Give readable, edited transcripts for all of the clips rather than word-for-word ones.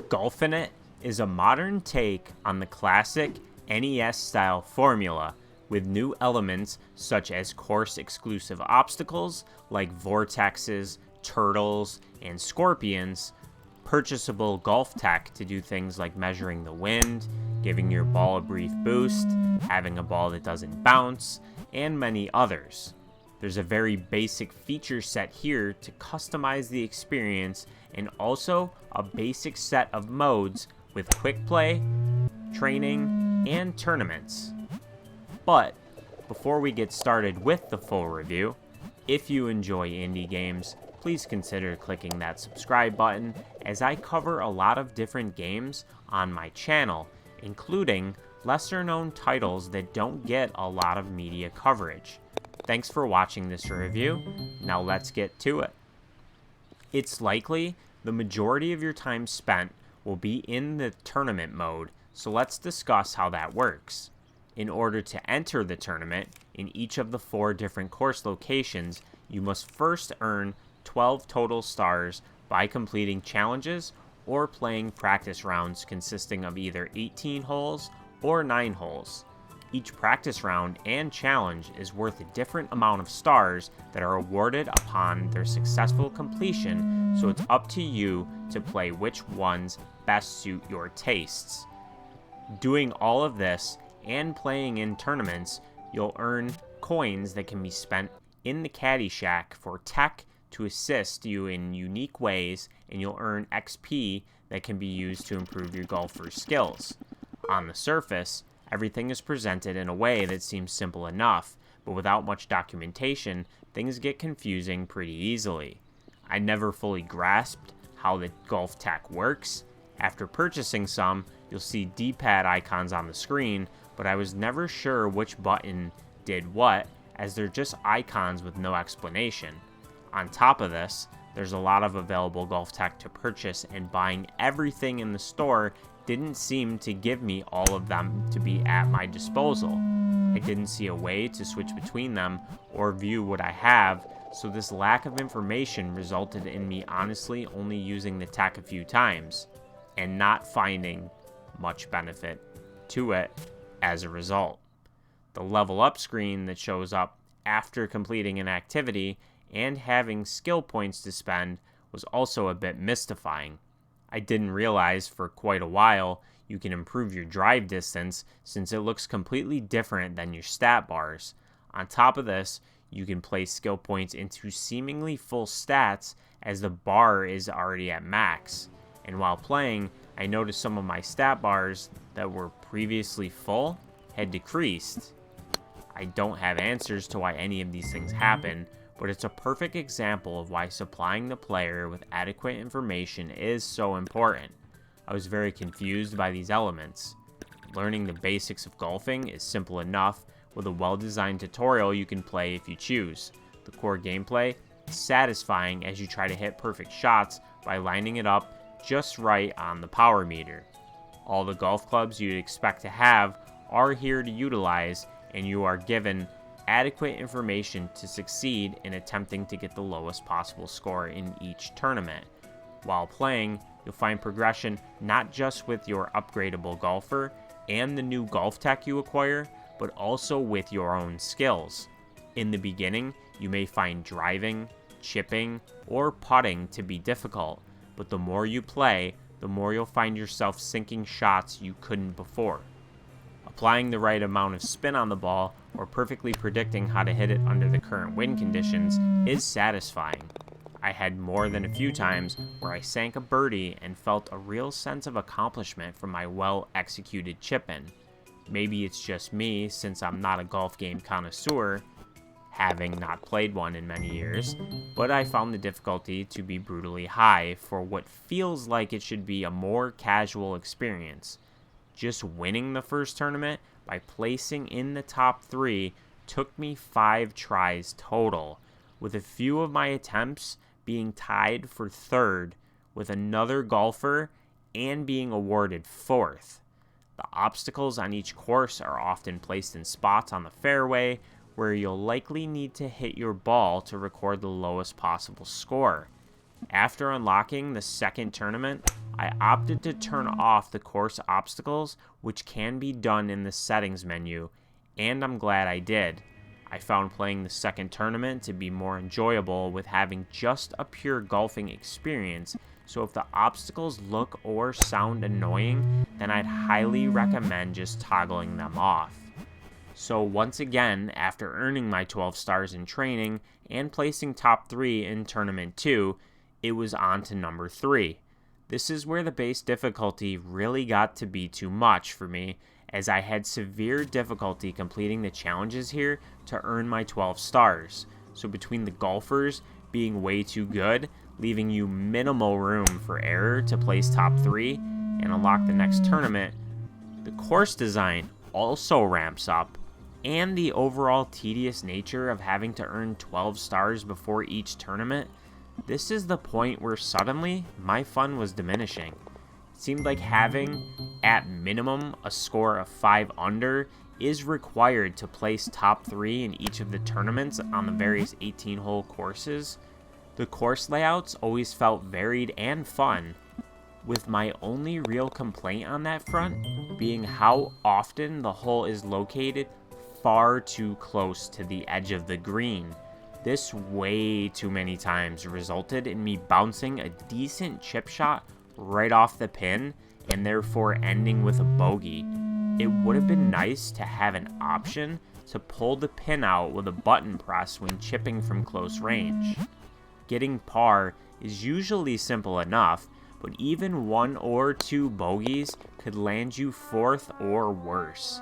Golfinite is a modern take on the classic NES-style formula, with new elements such as course-exclusive obstacles like vortexes, turtles, and scorpions, purchasable golf tech to do things like measuring the wind, giving your ball a brief boost, having a ball that doesn't bounce, and many others. There's a very basic feature set here to customize the experience, and also a basic set of modes with quick play, training, and tournaments. But before we get started with the full review, if you enjoy indie games, please consider clicking that subscribe button, as I cover a lot of different games on my channel, including lesser known titles that don't get a lot of media coverage. Thanks for watching this review. Now let's get to it. It's likely the majority of your time spent will be in the tournament mode, so let's discuss how that works. In order to enter the tournament, in each of the 4 different course locations, you must first earn 12 total stars by completing challenges or playing practice rounds consisting of either 18 holes or 9 holes. Each practice round and challenge is worth a different amount of stars that are awarded upon their successful completion, so it's up to you to play which ones best suit your tastes. Doing all of this and playing in tournaments, you'll earn coins that can be spent in the caddy shack for tech to assist you in unique ways, and you'll earn XP that can be used to improve your golfer's skills. On the surface, everything is presented in a way that seems simple enough, but without much documentation, things get confusing pretty easily. I never fully grasped how the golf tech works. After purchasing some, you'll see D-pad icons on the screen, but I was never sure which button did what, as they're just icons with no explanation. On top of this, there's a lot of available golf tech to purchase, and buying everything in the store didn't seem to give me all of them to be at my disposal. I didn't see a way to switch between them or view what I have, so this lack of information resulted in me honestly only using the tech a few times, and not finding much benefit to it as a result. The level up screen that shows up after completing an activity and having skill points to spend was also a bit mystifying. I didn't realize for quite a while you can improve your drive distance, since it looks completely different than your stat bars. On top of this, you can place skill points into seemingly full stats, as the bar is already at max. And while playing, I noticed some of my stat bars that were previously full had decreased. I don't have answers to why any of these things happen, but it's a perfect example of why supplying the player with adequate information is so important. I was very confused by these elements. Learning the basics of golfing is simple enough. With a well-designed tutorial you can play if you choose. The core gameplay is satisfying as you try to hit perfect shots by lining it up just right on the power meter. All the golf clubs you'd expect to have are here to utilize, and you are given adequate information to succeed in attempting to get the lowest possible score in each tournament. While playing, you'll find progression not just with your upgradable golfer and the new golf tech you acquire, but also with your own skills. In the beginning, you may find driving, chipping, or putting to be difficult, but the more you play, the more you'll find yourself sinking shots you couldn't before. Applying the right amount of spin on the ball, or perfectly predicting how to hit it under the current wind conditions, is satisfying. I had more than a few times where I sank a birdie and felt a real sense of accomplishment from my well-executed chip-in. Maybe it's just me, since I'm not a golf game connoisseur, having not played one in many years, but I found the difficulty to be brutally high for what feels like it should be a more casual experience. Just winning the first tournament by placing in the top 3 took me 5 tries total, with a few of my attempts being tied for 3rd with another golfer and being awarded 4th. The obstacles on each course are often placed in spots on the fairway where you'll likely need to hit your ball to record the lowest possible score. After unlocking the second tournament I opted to turn off the course obstacles, which can be done in the settings menu, and I'm glad I did. I found playing the second tournament to be more enjoyable with having just a pure golfing experience, so if the obstacles look or sound annoying, then I'd highly recommend just toggling them off. So once again, after earning my 12 stars in training and placing top 3 in Tournament 2, it was on to number 3. This is where the base difficulty really got to be too much for me, as I had severe difficulty completing the challenges here to earn my 12 stars. So between the golfers being way too good, leaving you minimal room for error to place top 3 and unlock the next tournament, the course design also ramps up, and the overall tedious nature of having to earn 12 stars before each tournament, this is the point where suddenly my fun was diminishing. It seemed like having, at minimum, a score of 5 under is required to place top 3 in each of the tournaments on the various 18-hole courses. The course layouts always felt varied and fun, with my only real complaint on that front being how often the hole is located far too close to the edge of the green. This way too many times resulted in me bouncing a decent chip shot right off the pin and therefore ending with a bogey. It would have been nice to have an option to pull the pin out with a button press when chipping from close range. Getting par is usually simple enough, but even 1 or 2 bogeys could land you 4th or worse.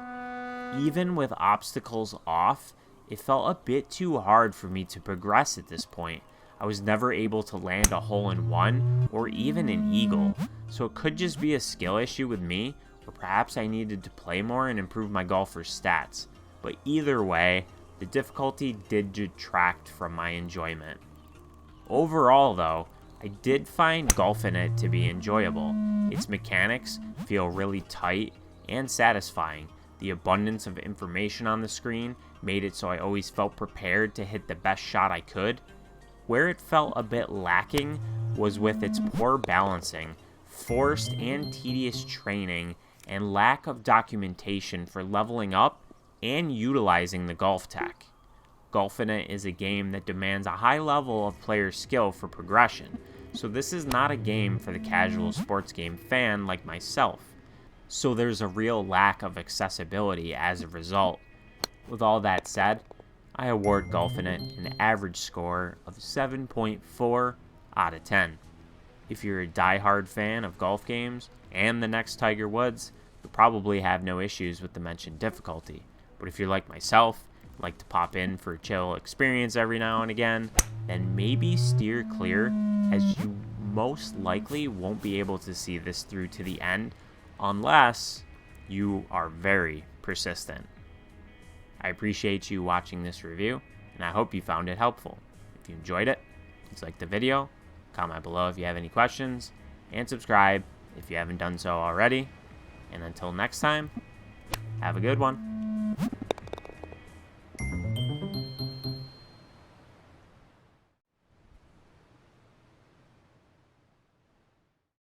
Even with obstacles off, it felt a bit too hard for me to progress at this point. I was never able to land a hole-in-one or even an eagle, so it could just be a skill issue with me, or perhaps I needed to play more and improve my golfer's stats. But either way, the difficulty did detract from my enjoyment. Overall though, I did find Golfinite to be enjoyable. Its mechanics feel really tight and satisfying. The abundance of information on the screen made it so I always felt prepared to hit the best shot I could. Where it felt a bit lacking was with its poor balancing, forced and tedious training, and lack of documentation for leveling up and utilizing the golf tech. Golfinite is a game that demands a high level of player skill for progression, so this is not a game for the casual sports game fan like myself. So there's a real lack of accessibility as a result. With all that said, I award Golfinite an average score of 7.4 out of 10. If you're a die-hard fan of golf games and the next Tiger Woods, you'll probably have no issues with the mentioned difficulty. But if you're like myself, like to pop in for a chill experience every now and again, then maybe steer clear, as you most likely won't be able to see this through to the end unless you are very persistent. I appreciate you watching this review, and I hope you found it helpful. If you enjoyed it, please like the video, comment below if you have any questions, and subscribe if you haven't done so already. And until next time, have a good one.